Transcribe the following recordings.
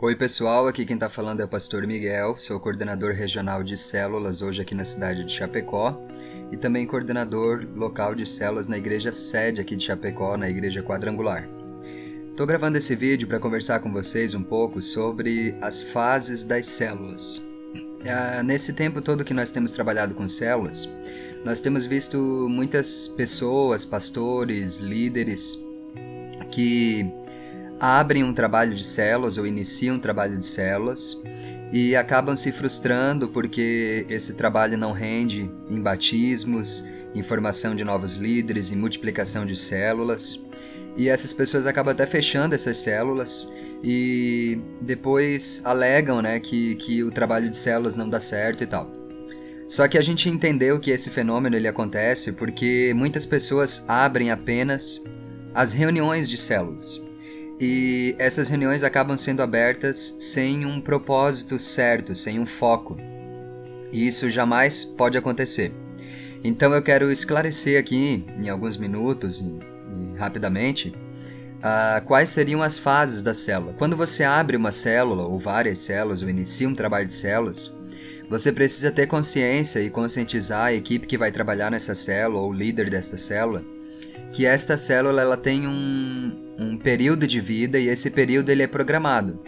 Oi pessoal, aqui quem está falando é o Pastor Miguel, sou coordenador regional de células hoje aqui na cidade de Chapecó e também coordenador local de células na igreja sede aqui de Chapecó, na igreja quadrangular. Estou gravando esse vídeo para conversar com vocês um pouco sobre as fases das células. Nesse tempo todo que nós temos trabalhado com células, nós temos visto muitas pessoas, pastores, líderes que abrem um trabalho de células ou iniciam um trabalho de células e acabam se frustrando porque esse trabalho não rende em batismos, em formação de novos líderes, em multiplicação de células. E essas pessoas acabam até fechando essas células e depois alegam, que o trabalho de células não dá certo e tal. Só que a gente entendeu que esse fenômeno ele acontece porque muitas pessoas abrem apenas as reuniões de células. E essas reuniões acabam sendo abertas sem um propósito certo, sem um foco. E isso jamais pode acontecer. Então eu quero esclarecer aqui, em alguns minutos e rapidamente, quais seriam as fases da célula. Quando você abre uma célula, ou várias células, ou inicia um trabalho de células, você precisa ter consciência e conscientizar a equipe que vai trabalhar nessa célula, ou o líder desta célula, que esta célula ela tem um período de vida e esse período ele é programado.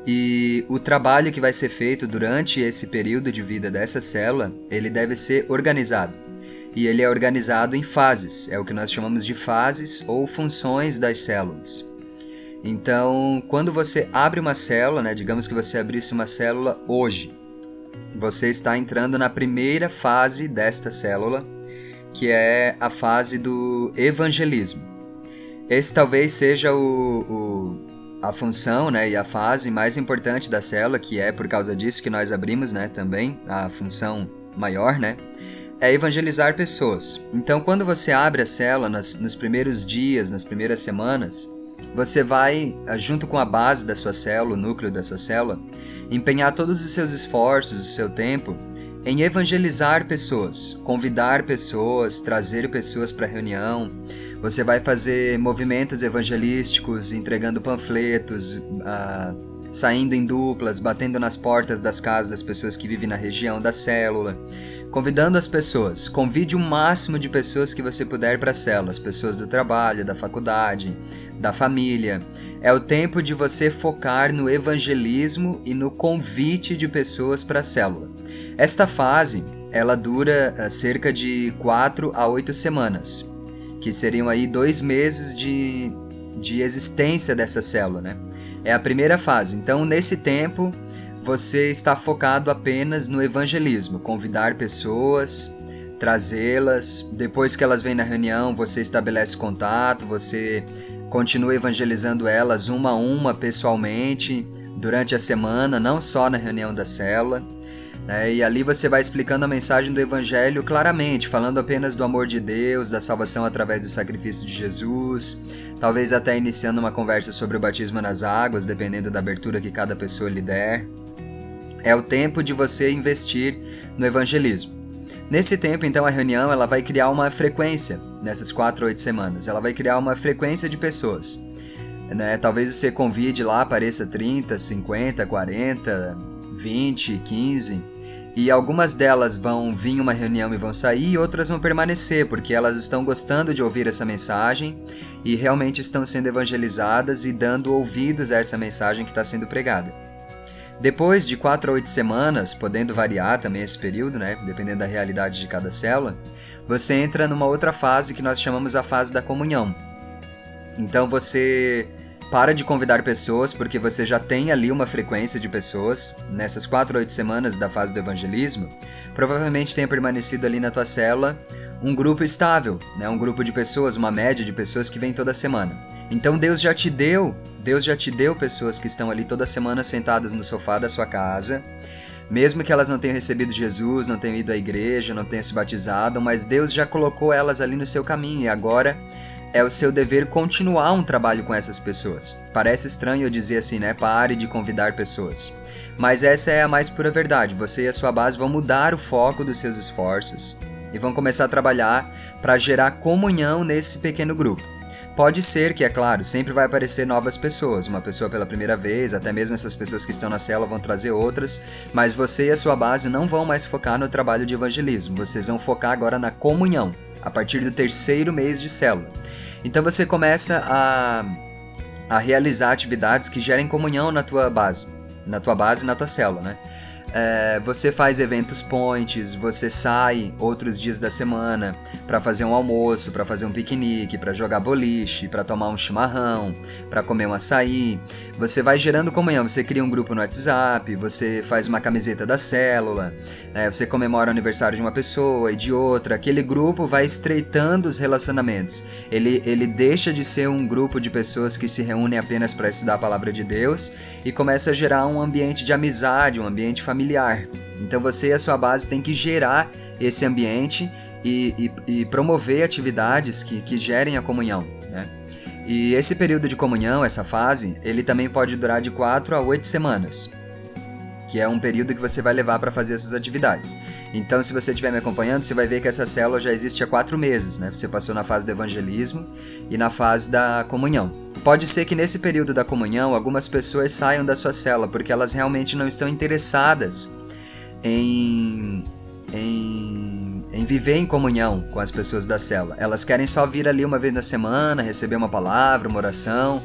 E o trabalho que vai ser feito durante esse período de vida dessa célula, ele deve ser organizado. E ele é organizado em fases, é o que nós chamamos de fases ou funções das células. Então, quando você abre uma célula, digamos que você abrisse uma célula hoje, você está entrando na primeira fase desta célula, que é a fase do evangelismo. Esse talvez seja a função e a fase mais importante da célula, que é por causa disso que nós abrimos também, a função maior, é evangelizar pessoas. Então, quando você abre a célula nos primeiros dias, nas primeiras semanas, você vai, junto com a base da sua célula, o núcleo da sua célula, empenhar todos os seus esforços, o seu tempo, em evangelizar pessoas, convidar pessoas, trazer pessoas para a reunião. Você vai fazer movimentos evangelísticos, entregando panfletos, saindo em duplas, batendo nas portas das casas das pessoas que vivem na região da célula, convidando as pessoas. Convide o máximo de pessoas que você puder para a célula, as pessoas do trabalho, da faculdade, da família. É o tempo de você focar no evangelismo e no convite de pessoas para a célula. Esta fase, ela dura cerca de 4 a 8 semanas, que seriam aí 2 meses de existência dessa célula, É a primeira fase. Então, nesse tempo, você está focado apenas no evangelismo, convidar pessoas, trazê-las. Depois que elas vêm na reunião, você estabelece contato, você continua evangelizando elas uma a uma pessoalmente durante a semana, não só na reunião da célula. E ali você vai explicando a mensagem do Evangelho claramente, falando apenas do amor de Deus, da salvação através do sacrifício de Jesus, talvez até iniciando uma conversa sobre o batismo nas águas, dependendo da abertura que cada pessoa lhe der. É o tempo de você investir no evangelismo. Nesse tempo, então, a reunião ela vai criar uma frequência, nessas 4 a 8 semanas, ela vai criar uma frequência de pessoas. Talvez você convide lá, apareça 30, 50, 40, 20, 15... E algumas delas vão vir uma reunião e vão sair, e outras vão permanecer, porque elas estão gostando de ouvir essa mensagem e realmente estão sendo evangelizadas e dando ouvidos a essa mensagem que está sendo pregada. Depois de 4 a 8 semanas, podendo variar também esse período, dependendo da realidade de cada célula, você entra numa outra fase que nós chamamos a fase da comunhão. Então você para de convidar pessoas, porque você já tem ali uma frequência de pessoas. Nessas 4 a 8 semanas da fase do evangelismo, provavelmente tenha permanecido ali na tua célula um grupo estável, um grupo de pessoas, uma média de pessoas que vem toda semana. Então Deus já te deu pessoas que estão ali toda semana sentadas no sofá da sua casa, mesmo que elas não tenham recebido Jesus, não tenham ido à igreja, não tenham se batizado, mas Deus já colocou elas ali no seu caminho e agora é o seu dever continuar um trabalho com essas pessoas. Parece estranho eu dizer assim, pare de convidar pessoas. Mas essa é a mais pura verdade. Você e a sua base vão mudar o foco dos seus esforços e vão começar a trabalhar para gerar comunhão nesse pequeno grupo. Pode ser que, é claro, sempre vai aparecer novas pessoas, uma pessoa pela primeira vez, até mesmo essas pessoas que estão na célula vão trazer outras, mas você e a sua base não vão mais focar no trabalho de evangelismo, vocês vão focar agora na comunhão, a partir do 3º mês de célula. Então você começa a realizar atividades que gerem comunhão na tua base e na tua célula, né? Você faz eventos points, você sai outros dias da semana para fazer um almoço, para fazer um piquenique, para jogar boliche, para tomar um chimarrão, para comer um açaí. Você vai gerando comunhão, você cria um grupo no WhatsApp, você faz uma camiseta da célula, você comemora o aniversário de uma pessoa e de outra. Aquele grupo vai estreitando os relacionamentos. Ele deixa de ser um grupo de pessoas que se reúnem apenas para estudar a palavra de Deus e começa a gerar um ambiente de amizade, um ambiente familiar. Então você e a sua base tem que gerar esse ambiente e promover atividades que gerem a comunhão, né? E esse período de comunhão, essa fase, ele também pode durar de 4 a 8 semanas, que é um período que você vai levar para fazer essas atividades. Então, se você estiver me acompanhando, você vai ver que essa célula já existe há 4 meses, né? Você passou na fase do evangelismo e na fase da comunhão. Pode ser que nesse período da comunhão, algumas pessoas saiam da sua célula, porque elas realmente não estão interessadas em viver em comunhão com as pessoas da célula. Elas querem só vir ali uma vez na semana, receber uma palavra, uma oração,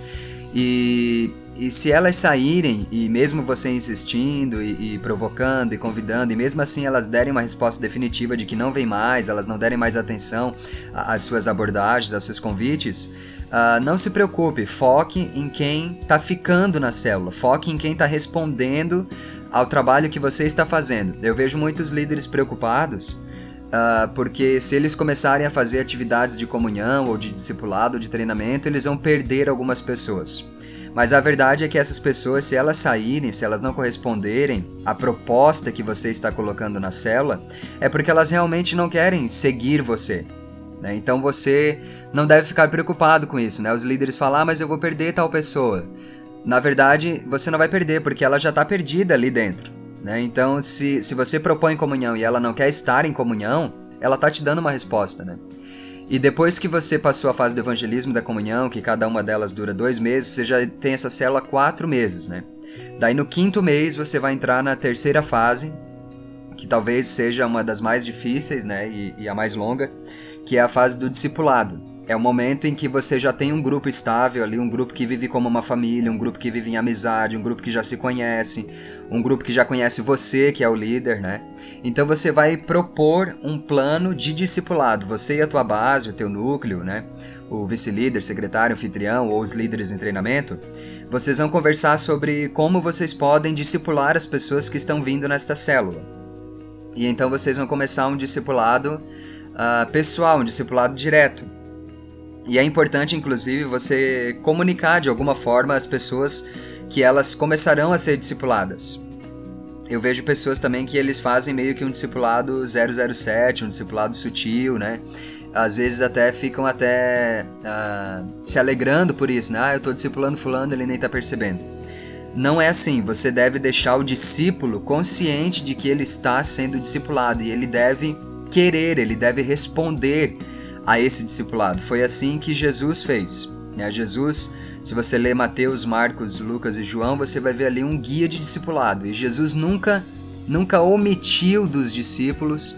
e se elas saírem, e mesmo você insistindo e provocando e convidando, e mesmo assim elas derem uma resposta definitiva de que não vem mais, elas não derem mais atenção às suas abordagens, aos seus convites, não se preocupe, foque em quem está ficando na célula, foque em quem está respondendo ao trabalho que você está fazendo. Eu vejo muitos líderes preocupados, porque se eles começarem a fazer atividades de comunhão, ou de discipulado, ou de treinamento, eles vão perder algumas pessoas. Mas a verdade é que essas pessoas, se elas saírem, se elas não corresponderem à proposta que você está colocando na célula, é porque elas realmente não querem seguir você, né? Então você não deve ficar preocupado com isso, né? Os líderes falam, mas eu vou perder tal pessoa. Na verdade, você não vai perder, porque ela já está perdida ali dentro, né? Então, se você propõe comunhão e ela não quer estar em comunhão, ela está te dando uma resposta, né? E depois que você passou a fase do evangelismo, da comunhão, que cada uma delas dura 2 meses, você já tem essa célula 4 meses, né? Daí no 5º mês você vai entrar na 3ª fase, que talvez seja uma das mais difíceis, né? E a mais longa, que é a fase do discipulado. É o momento em que você já tem um grupo estável ali, um grupo que vive como uma família, um grupo que vive em amizade, um grupo que já se conhece, um grupo que já conhece você, que é o líder, né? Então você vai propor um plano de discipulado, você e a tua base, o teu núcleo, né? O vice-líder, secretário, anfitrião ou os líderes em treinamento, vocês vão conversar sobre como vocês podem discipular as pessoas que estão vindo nesta célula. E então vocês vão começar um discipulado pessoal, um discipulado direto. E é importante, inclusive, você comunicar de alguma forma às pessoas que elas começarão a ser discipuladas. Eu vejo pessoas também que eles fazem meio que um discipulado 007, um discipulado sutil, né? Às vezes até ficam se alegrando por isso, né? Eu estou discipulando fulano, ele nem está percebendo. Não é assim, você deve deixar o discípulo consciente de que ele está sendo discipulado e ele deve querer, ele deve responder a esse discipulado. Foi assim que Jesus fez, né? Jesus, se você ler Mateus, Marcos, Lucas e João, você vai ver ali um guia de discipulado. E Jesus nunca omitiu dos discípulos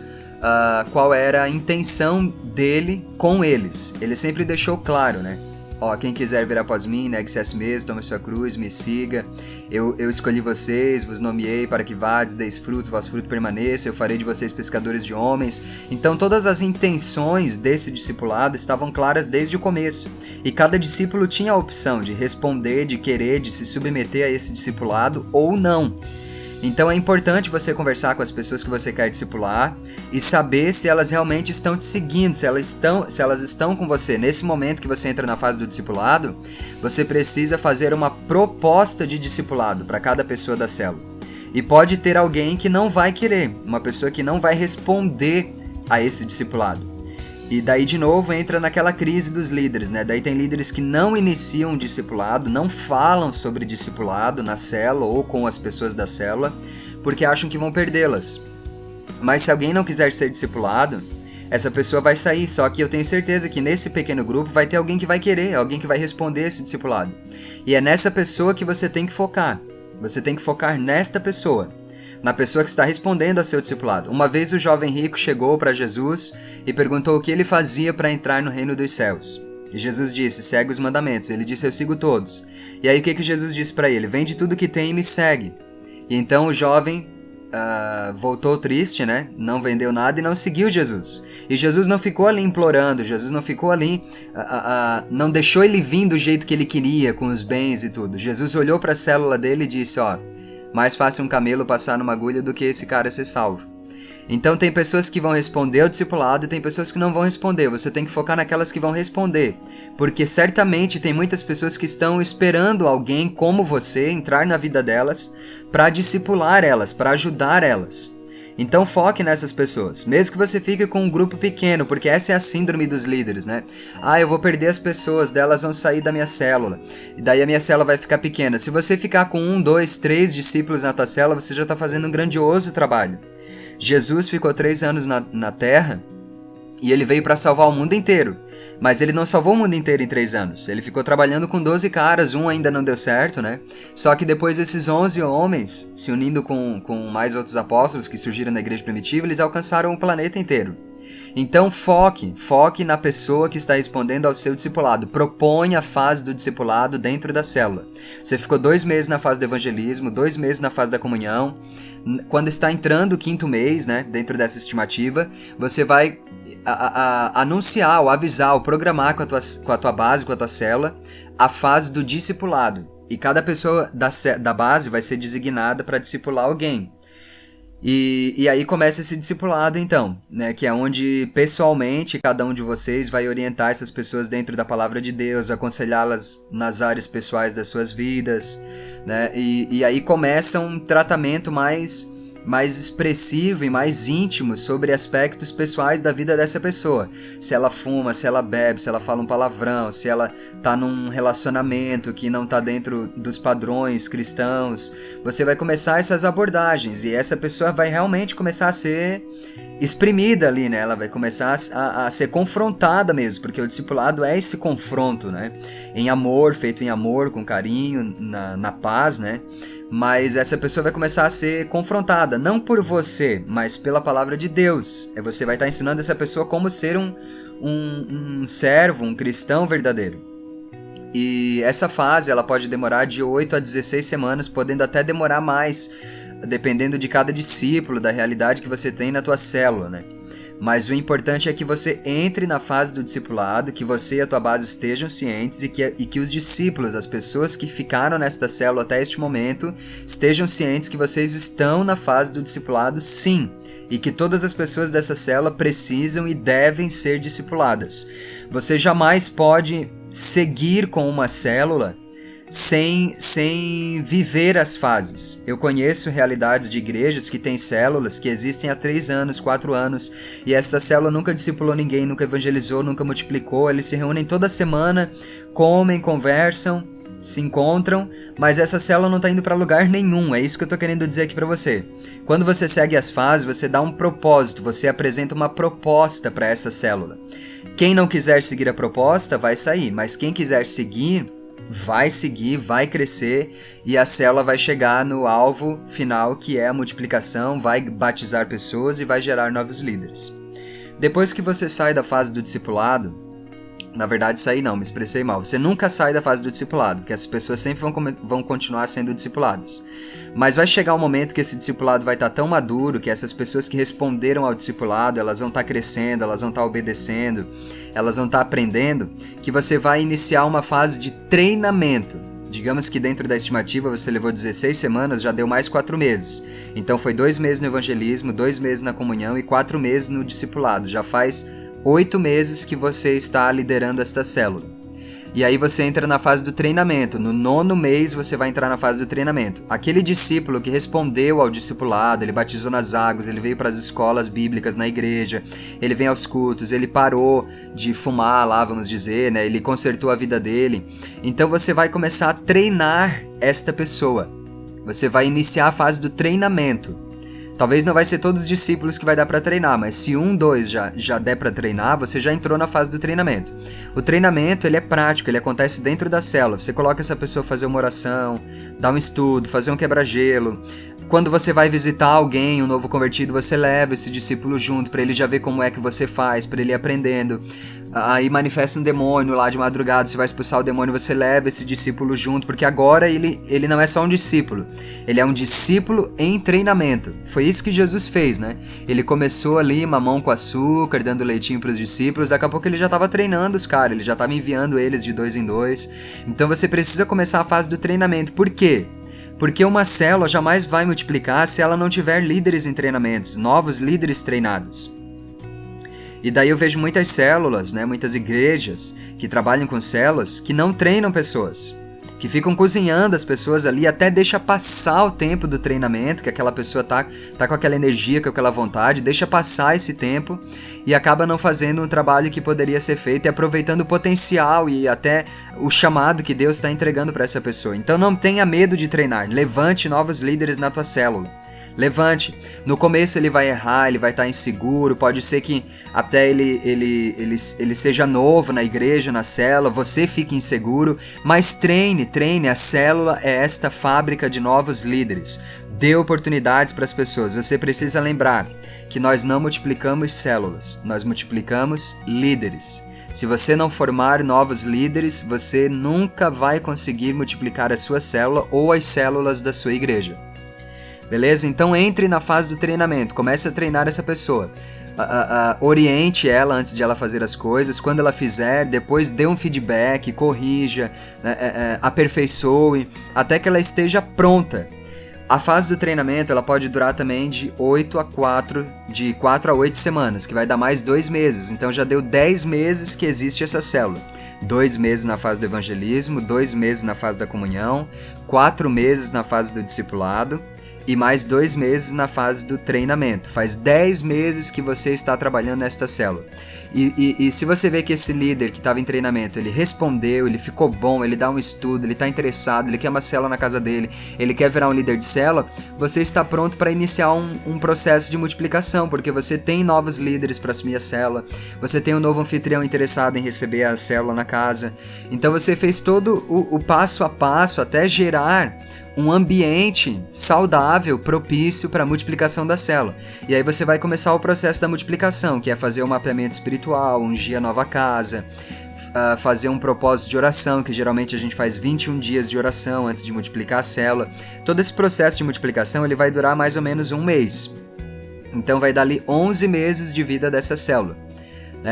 qual era a intenção dele com eles. Ele sempre deixou claro, né? Quem quiser vir após mim, negue-se a si mesmo, tome sua cruz, me siga. Eu escolhi vocês, vos nomeei para que vades, deis fruto, vosso fruto permaneça, eu farei de vocês pescadores de homens. Então todas as intenções desse discipulado estavam claras desde o começo. E cada discípulo tinha a opção de responder, de querer, de se submeter a esse discipulado ou não. Então é importante você conversar com as pessoas que você quer discipular e saber se elas realmente estão te seguindo, se elas estão com você. Nesse momento que você entra na fase do discipulado, você precisa fazer uma proposta de discipulado para cada pessoa da célula. E pode ter alguém que não vai querer, uma pessoa que não vai responder a esse discipulado. E daí de novo entra naquela crise dos líderes, né? Daí tem líderes que não iniciam um discipulado, não falam sobre discipulado na célula ou com as pessoas da célula, porque acham que vão perdê-las. Mas se alguém não quiser ser discipulado, essa pessoa vai sair. Só que eu tenho certeza que nesse pequeno grupo vai ter alguém que vai querer, alguém que vai responder esse discipulado. E é nessa pessoa que você tem que focar. Você tem que focar nesta pessoa, na pessoa que está respondendo ao seu discipulado. Uma vez o jovem rico chegou para Jesus e perguntou o que ele fazia para entrar no reino dos céus. E Jesus disse: segue os mandamentos. Ele disse: eu sigo todos. E aí o que Jesus disse para ele? Vende tudo que tem e me segue. E então o jovem voltou triste, né? Não vendeu nada e não seguiu Jesus. E Jesus não ficou ali implorando, Jesus não ficou ali, não deixou ele vir do jeito que ele queria, com os bens e tudo. Jesus olhou para a célula dele e disse: ó, mais fácil um camelo passar numa agulha do que esse cara ser salvo. Então tem pessoas que vão responder ao discipulado e tem pessoas que não vão responder. Você tem que focar naquelas que vão responder, porque certamente tem muitas pessoas que estão esperando alguém como você entrar na vida delas para discipular elas, para ajudar elas. Então foque nessas pessoas, mesmo que você fique com um grupo pequeno, porque essa é a síndrome dos líderes, né? Eu vou perder as pessoas, elas vão sair da minha célula, e daí a minha célula vai ficar pequena. Se você ficar com 1, 2, 3 discípulos na tua célula, você já está fazendo um grandioso trabalho. Jesus ficou 3 anos na Terra e ele veio para salvar o mundo inteiro. Mas ele não salvou o mundo inteiro em 3 anos. Ele ficou trabalhando com 12 caras, um ainda não deu certo, né? Só que depois esses 11 homens, se unindo com mais outros apóstolos que surgiram na igreja primitiva, eles alcançaram o planeta inteiro. Então foque na pessoa que está respondendo ao seu discipulado. Proponha a fase do discipulado dentro da célula. Você ficou 2 meses na fase do evangelismo, 2 meses na fase da comunhão. Quando está entrando o 5º mês, né, dentro dessa estimativa, você vai anunciar, ou avisar, ou programar com a tua base, com a tua célula, a fase do discipulado. E cada pessoa da base vai ser designada para discipular alguém. E aí começa esse discipulado então, né, que é onde pessoalmente cada um de vocês vai orientar essas pessoas dentro da palavra de Deus, aconselhá-las nas áreas pessoais das suas vidas, né, e aí começa um tratamento mais expressivo e mais íntimo sobre aspectos pessoais da vida dessa pessoa. Se ela fuma, se ela bebe, se ela fala um palavrão, se ela tá num relacionamento que não tá dentro dos padrões cristãos. Você vai começar essas abordagens e essa pessoa vai realmente começar a ser exprimida ali, né? Ela vai começar a ser confrontada mesmo, porque o discipulado é esse confronto, né? Em amor, feito em amor, com carinho, na paz, né? Mas essa pessoa vai começar a ser confrontada, não por você, mas pela palavra de Deus. Você vai estar ensinando essa pessoa como ser um servo, um cristão verdadeiro. E essa fase ela pode demorar de 8 a 16 semanas, podendo até demorar mais, dependendo de cada discípulo, da realidade que você tem na tua célula, né? Mas o importante é que você entre na fase do discipulado, que você e a tua base estejam cientes e que os discípulos, as pessoas que ficaram nesta célula até este momento, estejam cientes que vocês estão na fase do discipulado sim, e que todas as pessoas dessa célula precisam e devem ser discipuladas. Você jamais pode seguir com uma célula sem viver as fases. Eu conheço realidades de igrejas que têm células que existem há 3 anos, 4 anos, e esta célula nunca discipulou ninguém, nunca evangelizou, nunca multiplicou. Eles se reúnem toda semana, comem, conversam, se encontram, mas essa célula não está indo para lugar nenhum. É isso que eu estou querendo dizer aqui para você. Quando você segue as fases, você dá um propósito, você apresenta uma proposta para essa célula. Quem não quiser seguir a proposta vai sair, mas quem quiser seguir, vai crescer e a célula vai chegar no alvo final, que é a multiplicação, vai batizar pessoas e vai gerar novos líderes. Depois que você sai da fase do discipulado, na verdade sair não, me expressei mal, você nunca sai da fase do discipulado, porque essas pessoas sempre vão continuar sendo discipuladas. Mas vai chegar um momento que esse discipulado vai estar tão maduro, que essas pessoas que responderam ao discipulado, elas vão estar crescendo, elas vão estar obedecendo, elas vão estar aprendendo, que você vai iniciar uma fase de treinamento. Digamos que dentro da estimativa você levou 16 semanas, já deu mais 4 meses. Então foi 2 meses no evangelismo, 2 meses na comunhão e 4 meses no discipulado. Já faz 8 meses que você está liderando esta célula. E aí você entra na fase do treinamento. No 9º mês você vai entrar na fase do treinamento. Aquele discípulo que respondeu ao discipulado, ele batizou nas águas, ele veio para as escolas bíblicas na igreja, ele vem aos cultos, ele parou de fumar lá, vamos dizer, né? Ele consertou a vida dele. Então você vai começar a treinar esta pessoa. Você vai iniciar a fase do treinamento. Talvez não vai ser todos os discípulos que vai dar para treinar, mas se 1, 2 já der para treinar, você já entrou na fase do treinamento. O treinamento, ele é prático, ele acontece dentro da célula. Você coloca essa pessoa a fazer uma oração, dar um estudo, fazer um quebra-gelo. Quando você vai visitar alguém, um novo convertido, você leva esse discípulo junto para ele já ver como é que você faz, para ele ir aprendendo. Aí manifesta um demônio lá de madrugada, você vai expulsar o demônio, você leva esse discípulo junto, porque agora ele não é só um discípulo, ele é um discípulo em treinamento. Foi isso que Jesus fez, né? Ele começou ali, mamão com açúcar, dando leitinho para os discípulos, daqui a pouco ele já estava treinando os caras, ele já estava enviando eles de 2 em 2. Então você precisa começar a fase do treinamento. Por quê? Porque uma célula jamais vai multiplicar se ela não tiver líderes em treinamentos, novos líderes treinados. E daí eu vejo muitas células, né, muitas igrejas que trabalham com células que não treinam pessoas, que ficam cozinhando as pessoas ali, até deixa passar o tempo do treinamento, que aquela pessoa tá com aquela energia, com aquela vontade, deixa passar esse tempo e acaba não fazendo um trabalho que poderia ser feito e aproveitando o potencial e até o chamado que Deus está entregando para essa pessoa. Então não tenha medo de treinar, levante novos líderes na tua célula. Levante. No começo ele vai errar, ele vai estar inseguro, pode ser que até ele seja novo na igreja, na célula, você fique inseguro, mas treine, a célula é esta fábrica de novos líderes. Dê oportunidades para as pessoas. Você precisa lembrar que nós não multiplicamos células, nós multiplicamos líderes. Se você não formar novos líderes, você nunca vai conseguir multiplicar a sua célula ou as células da sua igreja. Beleza? Então entre na fase do treinamento, comece a treinar essa pessoa. Oriente ela antes de ela fazer as coisas, quando ela fizer, depois dê um feedback, corrija, aperfeiçoe, até que ela esteja pronta. A fase do treinamento ela pode durar também de 4 a 8 semanas, que vai dar mais 2 meses, então já deu 10 meses que existe essa célula. 2 meses na fase do evangelismo, 2 meses na fase da comunhão, 4 meses na fase do discipulado, e mais 2 meses na fase do treinamento. Faz 10 meses que você está trabalhando nesta célula. E se você vê que esse líder que estava em treinamento, ele respondeu, ele ficou bom, ele dá um estudo, ele está interessado, ele quer uma célula na casa dele, ele quer virar um líder de célula, você está pronto para iniciar um processo de multiplicação, porque você tem novos líderes para assumir a célula, você tem um novo anfitrião interessado em receber a célula na casa. Então você fez todo o passo a passo até gerar um ambiente saudável, propício para a multiplicação da célula. E aí você vai começar o processo da multiplicação, que é fazer um mapeamento espiritual, ungir a nova casa, fazer um propósito de oração, que geralmente a gente faz 21 dias de oração antes de multiplicar a célula. Todo esse processo de multiplicação ele vai durar mais ou menos 1 mês. Então vai dar ali 11 meses de vida dessa célula.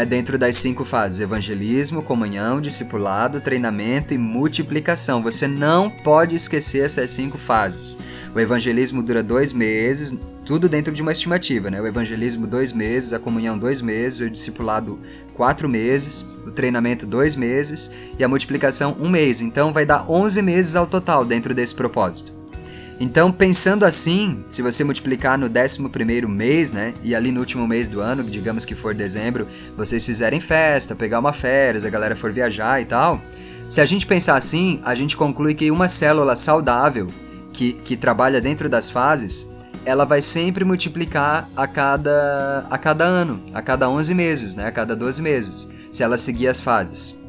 Dentro das 5 fases: evangelismo, comunhão, discipulado, treinamento e multiplicação. Você não pode esquecer essas 5 fases. O evangelismo dura 2 meses, tudo dentro de uma estimativa, né? O evangelismo 2 meses, a comunhão 2 meses, o discipulado 4 meses, o treinamento 2 meses e a multiplicação 1 mês. Então vai dar 11 meses ao total dentro desse propósito. Então, pensando assim, se você multiplicar no 11º mês, né, e ali no último mês do ano, digamos que for dezembro, vocês fizerem festa, pegar uma férias, a galera for viajar e tal, se a gente pensar assim, a gente conclui que uma célula saudável, que trabalha dentro das fases, ela vai sempre multiplicar a cada ano, a cada 11 meses, né, a cada 12 meses, se ela seguir as fases.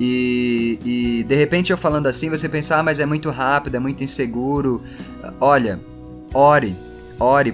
E de repente eu falando assim, você pensa, mas é muito rápido, é muito inseguro. Olha, ore,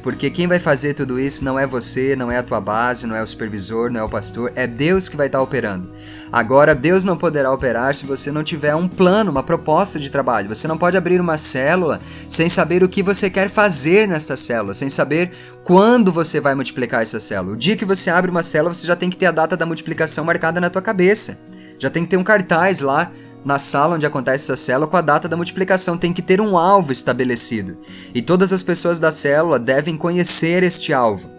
porque quem vai fazer tudo isso não é você, não é a tua base, não é o supervisor, não é o pastor, é Deus que vai estar operando. Agora, Deus não poderá operar se você não tiver um plano, uma proposta de trabalho. Você não pode abrir uma célula sem saber o que você quer fazer nessa célula, sem saber quando você vai multiplicar essa célula. O dia que você abre uma célula, você já tem que ter a data da multiplicação marcada na tua cabeça. Já tem que ter um cartaz lá na sala onde acontece essa célula com a data da multiplicação. Tem que ter um alvo estabelecido. E todas as pessoas da célula devem conhecer este alvo.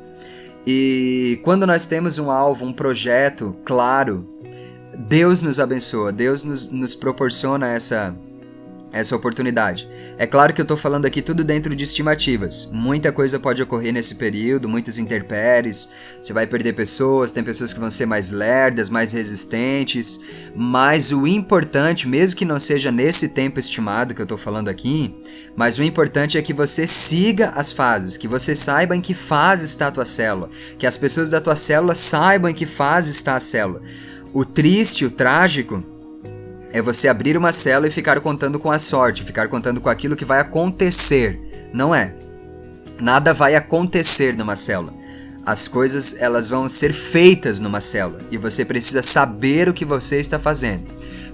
E quando nós temos um alvo, um projeto claro, Deus nos abençoa, Deus nos proporciona essa oportunidade. É claro que eu estou falando aqui tudo dentro de estimativas. Muita coisa pode ocorrer nesse período, muitos intempéries, você vai perder pessoas, tem pessoas que vão ser mais lerdas, mais resistentes, mas o importante, mesmo que não seja nesse tempo estimado que eu estou falando aqui, mas o importante é que você siga as fases, que você saiba em que fase está a tua célula, que as pessoas da tua célula saibam em que fase está a célula. O triste, o trágico, é você abrir uma célula e ficar contando com a sorte, ficar contando com aquilo que vai acontecer. Não é. Nada vai acontecer numa célula. As coisas, elas vão ser feitas numa célula e você precisa saber o que você está fazendo.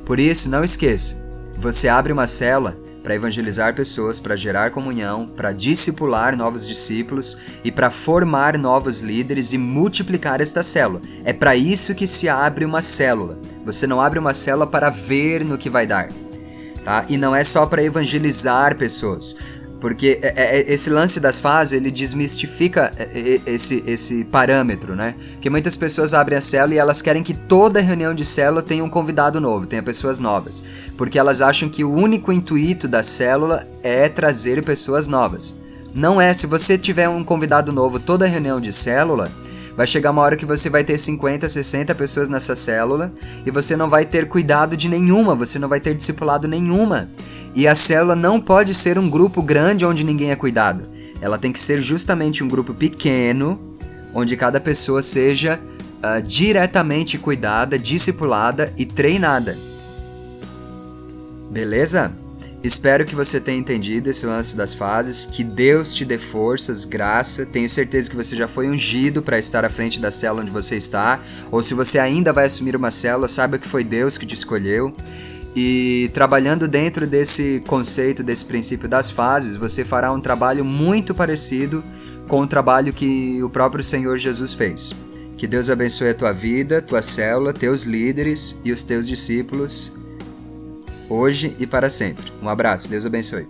Por isso, não esqueça, você abre uma célula para evangelizar pessoas, para gerar comunhão, para discipular novos discípulos e para formar novos líderes e multiplicar esta célula. É para isso que se abre uma célula. Você não abre uma célula para ver no que vai dar, tá? E não é só para evangelizar pessoas, porque esse lance das fases, ele desmistifica esse parâmetro, né? Porque muitas pessoas abrem a célula e elas querem que toda reunião de célula tenha um convidado novo, tenha pessoas novas, porque elas acham que o único intuito da célula é trazer pessoas novas. Não é. Se você tiver um convidado novo toda reunião de célula, vai chegar uma hora que você vai ter 50, 60 pessoas nessa célula e você não vai ter cuidado de nenhuma, você não vai ter discipulado nenhuma. E a célula não pode ser um grupo grande onde ninguém é cuidado. Ela tem que ser justamente um grupo pequeno, onde cada pessoa seja diretamente cuidada, discipulada e treinada. Beleza? Espero que você tenha entendido esse lance das fases, que Deus te dê forças, graça. Tenho certeza que você já foi ungido para estar à frente da célula onde você está, ou se você ainda vai assumir uma célula, saiba que foi Deus que te escolheu. E trabalhando dentro desse conceito, desse princípio das fases, você fará um trabalho muito parecido com o trabalho que o próprio Senhor Jesus fez. Que Deus abençoe a tua vida, tua célula, teus líderes e os teus discípulos, hoje e para sempre. Um abraço, Deus abençoe.